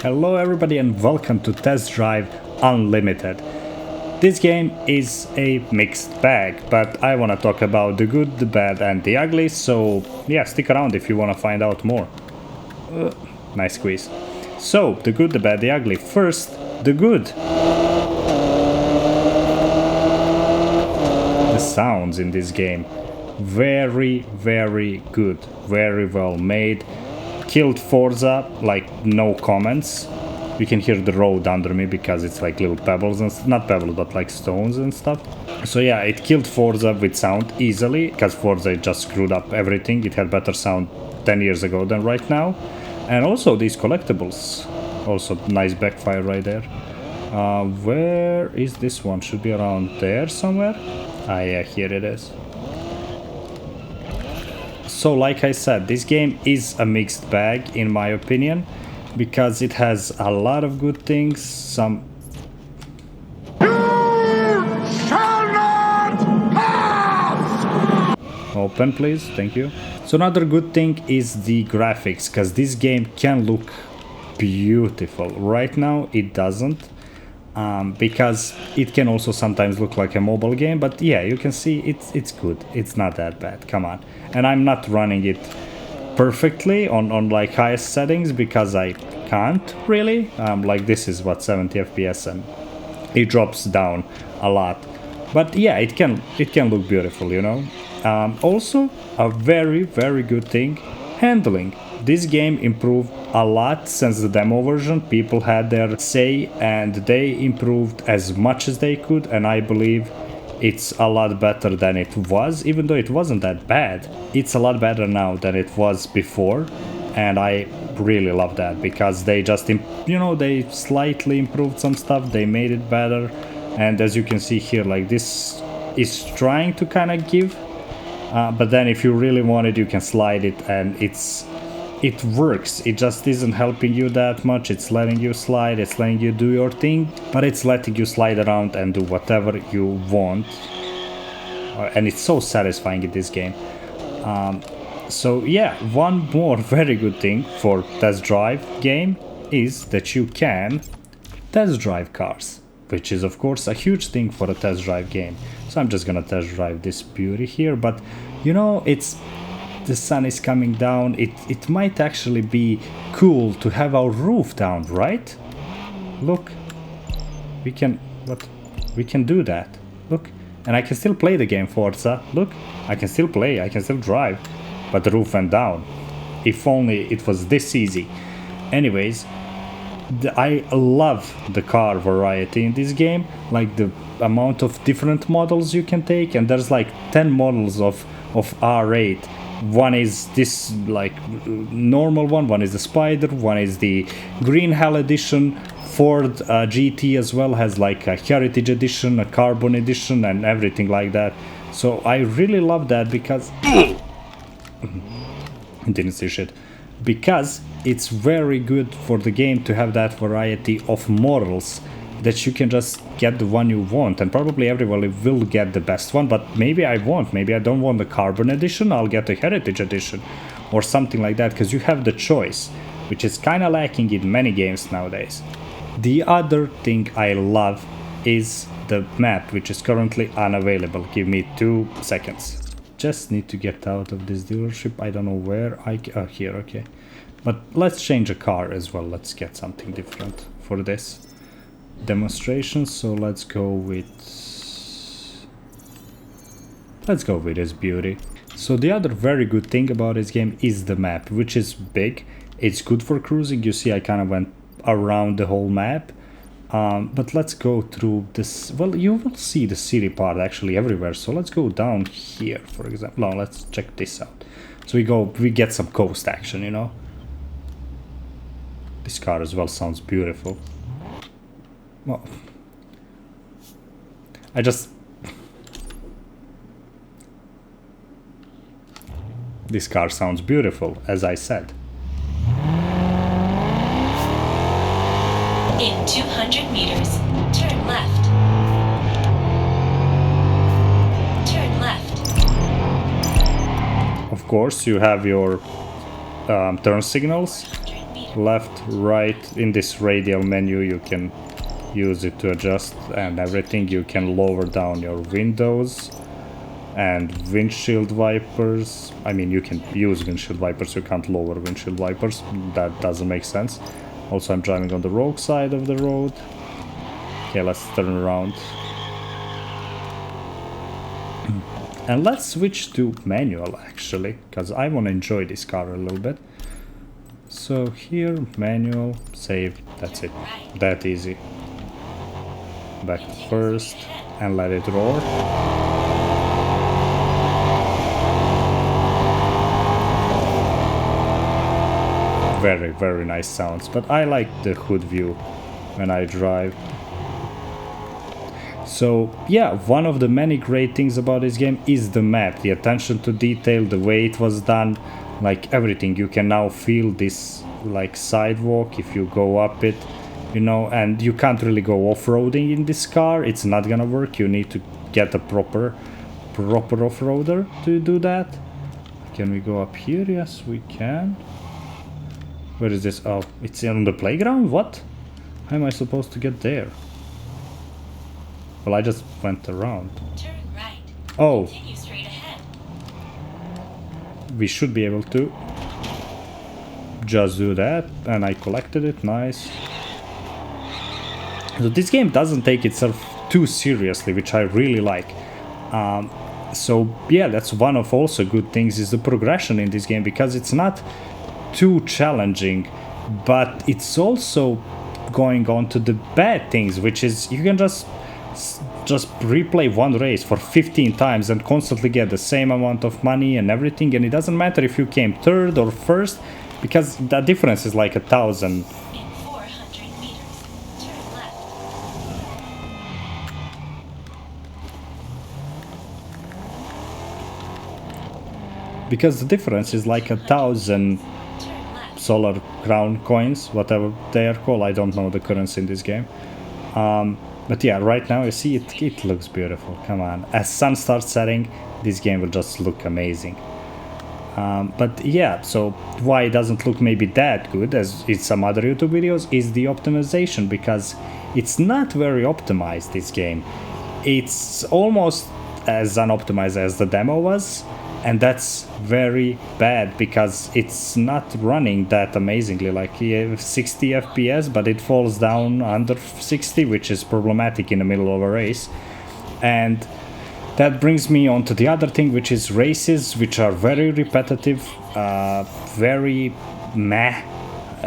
Hello everybody and welcome to Test Drive Unlimited. This game is a mixed bag, but I want to talk about the good, the bad and the ugly, so yeah, stick around if you want to find out more. Nice squeeze. So, the good, the bad, the ugly. First, the good. The sounds in this game. Very, very good. Very well made. Killed Forza, like no comments. You can hear the road under me because it's like little pebbles and not pebbles but like stones and stuff. So yeah, it killed Forza with sound easily because Forza just screwed up everything. It had better sound 10 years ago than right now. And also these collectibles. Also nice backfire right there. Where is this one? Should be around there somewhere. Ah yeah, here it is. So like I said, this game is a mixed bag in my opinion, because it has a lot of good things, some... You shall not pass! Open please, thank you. So another good thing is the graphics, because this game can look beautiful. Right now it doesn't. Because it can also sometimes look like a mobile game, but yeah, you can see it's good. It's not that bad, come on. And I'm not running it perfectly on like highest settings because I can't really. Like this is what 70 FPS and it drops down a lot. But yeah, it can look beautiful, you know. Also, a very, very good thing, handling. This game improved a lot since the demo version. People had their say and they improved as much as they could, and I believe it's a lot better than it was, even though it wasn't that bad. It's a lot better now than it was before, and I really love that because they just, you know, they slightly improved some stuff, they made it better. And as you can see here, like this is trying to kind of give, but then if you really want it, you can slide it and it works. It just isn't helping you that much. It's letting you slide, it's letting you do your thing, but it's letting you slide around and do whatever you want. And it's so satisfying in this game. So yeah, one more very good thing for test drive game is that you can test drive cars, which is of course a huge thing for a test drive game. So I'm just gonna test drive this beauty here, but you know, the sun is coming down. It might actually be cool to have our roof down, right? Look, we can do that. Look, and I can still play the game Forza. Look, I can still play, I can still drive, but the roof went down. If only it was this easy. Anyways, I love the car variety in this game, like the amount of different models you can take, and there's like 10 models of R8. One is this like normal one is the Spider, one is the Green Hell edition. Ford GT as well has like a Heritage edition, a Carbon edition and everything like that. So I really love that because didn't see shit. Because it's very good for the game to have that variety of models, that you can just get the one you want, and probably everybody will get the best one, but maybe I won't. Maybe I don't want the Carbon edition, I'll get the Heritage edition or something like that, because you have the choice, which is kind of lacking in many games nowadays. The other thing I love is the map, which is currently unavailable. Give me 2 seconds. Just need to get out of this dealership. I don't know where here, okay. But let's change a car as well. Let's get something different for this demonstration. So let's go with this beauty. So the other very good thing about this game is the map, which is big. It's good for cruising. You see I kind of went around the whole map, but let's go through this. Well, you will see the city part actually everywhere, so let's go down here for example. No, let's check this out. So we get some coast action, you know. This car as well sounds beautiful. Well, this car sounds beautiful, as I said. In 200 meters, turn left. Turn left. Of course, you have your turn signals. 100 meters. left, right. In this radial menu you can use it to adjust and everything. You can lower down your windows and windshield wipers. I mean, you can use windshield wipers, you can't lower windshield wipers. That doesn't make sense. Also, I'm driving on the wrong side of the road. Okay, let's turn around. And let's switch to manual, actually, because I want to enjoy this car a little bit. So here, manual, save, that's it. That easy. Back to first, and let it roar. Very, very nice sounds, but I like the hood view when I drive. So yeah, one of the many great things about this game is the map, the attention to detail, the way it was done, like everything. You can now feel this like sidewalk if you go up it, you know, and you can't really go off-roading in this car. It's not gonna work. You need to get a proper off-roader to do that. Can we go up here? Yes, we can. Where is this? Oh, it's on the playground? What? How am I supposed to get there? Well, I just went around. Turn right. Oh. Continue straight ahead. We should be able to just do that, and I collected it. Nice. So this game doesn't take itself too seriously, which I really like. So yeah, that's one of also good things is the progression in this game, because it's not too challenging, but it's also going on to the bad things, which is you can just replay one race for 15 times and constantly get the same amount of money and everything, and it doesn't matter if you came third or first, because the difference is like 1,000. In 400 meters, turn left. Because the difference is like 1,000 Turn left. solar crown coins, whatever they are called. I don't know the currency in this game. But yeah, right now you see it looks beautiful. Come on, as sun starts setting, this game will just look amazing. But yeah, so why it doesn't look maybe that good as in some other YouTube videos is the optimization, because it's not very optimized, this game. It's almost as unoptimized as the demo was, and that's very bad because it's not running that amazingly. Like you have 60 FPS, but it falls down under 60, which is problematic in the middle of a race. And that brings me on to the other thing, which is races, which are very repetitive, very meh.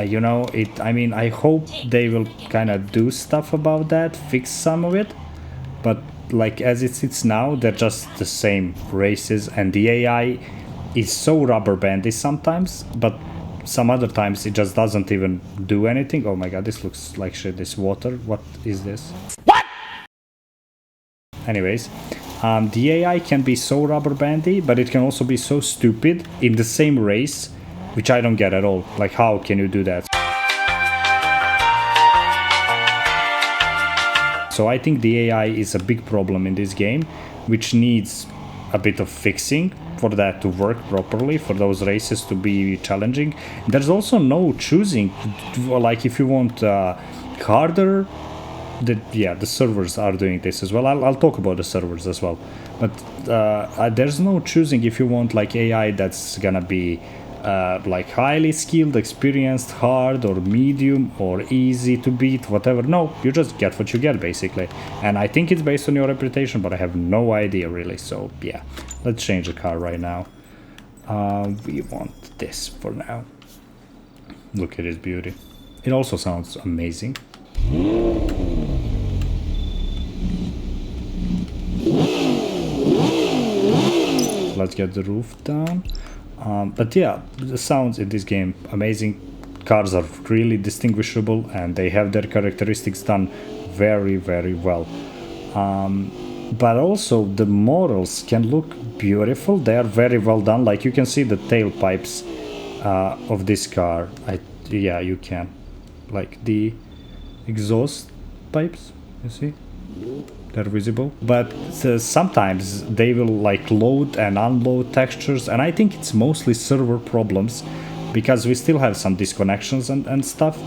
You know, I mean, I hope they will kind of do stuff about that, fix some of it, but like as it sits now, they're just the same races, and the AI is so rubber bandy sometimes, but some other times it just doesn't even do anything. Oh my god, this looks like shit. This water, what is this? What? Anyways, the AI can be so rubber bandy, but it can also be so stupid in the same race, which I don't get at all. Like, how can you do that? So I think the AI is a big problem in this game, which needs a bit of fixing for that to work properly, for those races to be challenging. There's also no choosing, like if you want harder, the servers are doing this as well. I'll talk about the servers as well, but there's no choosing if you want like AI that's gonna be like highly skilled, experienced, hard, or medium, or easy to beat, whatever. No, you just get what you get, basically. And I think it's based on your reputation, but I have no idea, really. So, yeah. Let's change the car right now. We want this for now. Look at his beauty. It also sounds amazing. Let's get the roof down. But yeah, the sounds in this game, amazing. Cars are really distinguishable and they have their characteristics done very, very well. But also the models can look beautiful. They are very well done. Like you can see the tailpipes of this car. Yeah, you can. Like the exhaust pipes, you see? They're visible, but sometimes they will like load and unload textures, and I think it's mostly server problems because we still have some disconnections and stuff,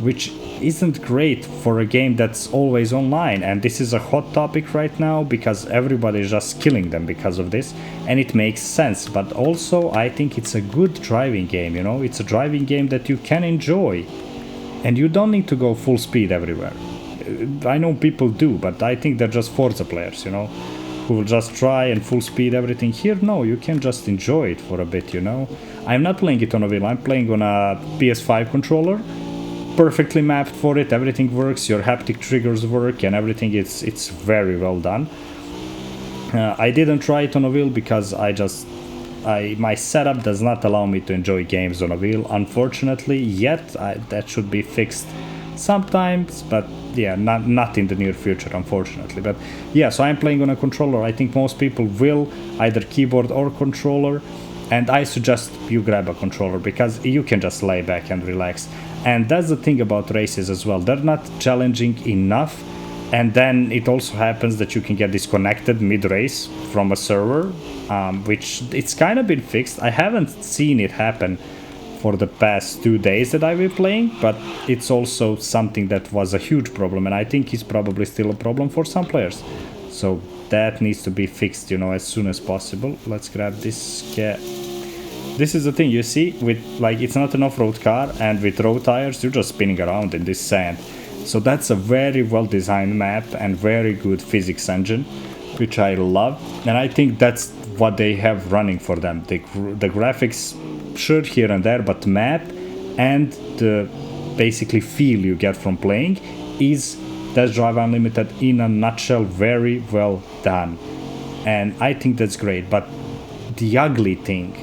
which isn't great for a game that's always online. And this is a hot topic right now because everybody is just killing them because of this, and it makes sense. But also I think it's a good driving game, you know, it's a driving game that you can enjoy, and you don't need to go full speed everywhere. I know people do, but I think they're just Forza players, you know, who will just try and full speed everything. Here, no, you can just enjoy it for a bit, you know. I'm not playing it on a wheel, I'm playing on a PS5 controller, perfectly mapped for it, everything works, your haptic triggers work and everything, it's very well done. I didn't try it on a wheel because my setup does not allow me to enjoy games on a wheel, unfortunately, yet. That should be fixed sometimes, but yeah, not in the near future, unfortunately. But yeah, so I'm playing on a controller. I think most people will either keyboard or controller, and I suggest you grab a controller because you can just lay back and relax. And that's the thing about races as well, they're not challenging enough. And then it also happens that you can get disconnected mid-race from a server, which it's kind of been fixed. I haven't seen it happen for the past 2 days that I've been playing, but it's also something that was a huge problem, and I think it's probably still a problem for some players. So that needs to be fixed, you know, as soon as possible. Let's grab this cat. This is the thing, you see, with like, it's not an off-road car, and with road tires you're just spinning around in this sand. So that's a very well designed map and very good physics engine, which I love, and I think that's what they have running for them. The graphics, sure, here and there, but map and the basically feel you get from playing is Test Drive Unlimited in a nutshell, very well done. And I think that's great, but the ugly thing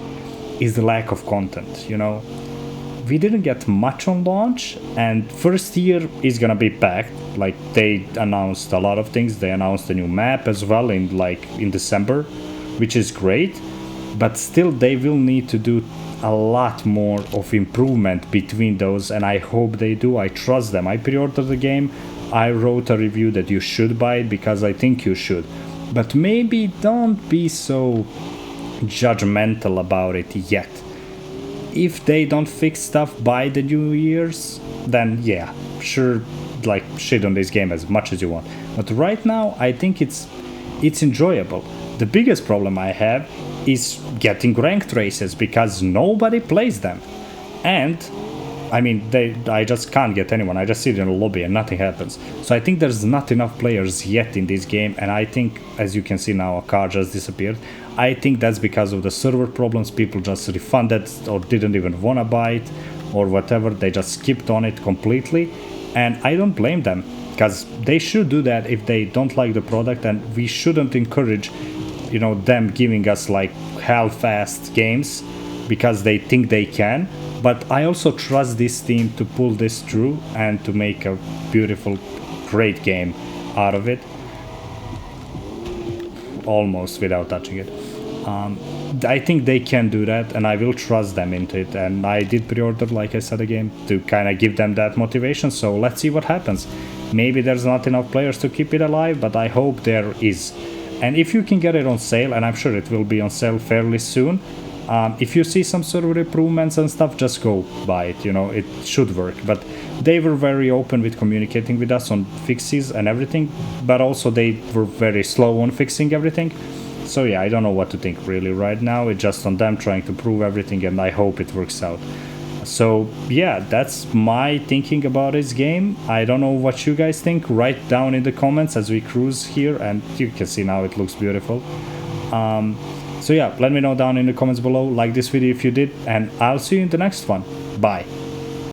is the lack of content, you know. We didn't get much on launch, and first year is gonna be packed. Like, they announced a lot of things. They announced a new map as well in December, which is great, but still they will need to do a lot more of improvement between those, and I hope they do. I trust them. I pre-ordered the game. I wrote a review that you should buy it because I think you should, but maybe don't be so judgmental about it yet. If they don't fix stuff by the New Year's, then yeah, sure, like, shit on this game as much as you want. But right now, I think it's enjoyable. The biggest problem I have is getting ranked races because nobody plays them. And I mean, I just can't get anyone. I just sit in a lobby and nothing happens. So I think there's not enough players yet in this game, and I think, as you can see now, a car just disappeared. I think that's because of the server problems. People just refunded or didn't even want to buy it or whatever. They just skipped on it completely, and I don't blame them because they should do that if they don't like the product, and we shouldn't encourage, you know, them giving us like half-assed games because they think they can. But I also trust this team to pull this through and to make a beautiful, great game out of it, almost without touching it. I think they can do that, and I will trust them into it. And I did pre-order, like I said, a game to kind of give them that motivation. So let's see what happens. Maybe there's not enough players to keep it alive, but I hope there is. And if you can get it on sale, and I'm sure it will be on sale fairly soon, if you see some server improvements and stuff, just go buy it, you know, it should work. But they were very open with communicating with us on fixes and everything, but also they were very slow on fixing everything. So yeah, I don't know what to think really right now. It's just on them trying to prove everything, and I hope it works out. So yeah, that's my thinking about this game. I don't know what you guys think. Write down in the comments as we cruise here, and you can see now it looks beautiful. So yeah, let me know down in the comments below. Like this video if you did, and I'll see you in the next one. Bye.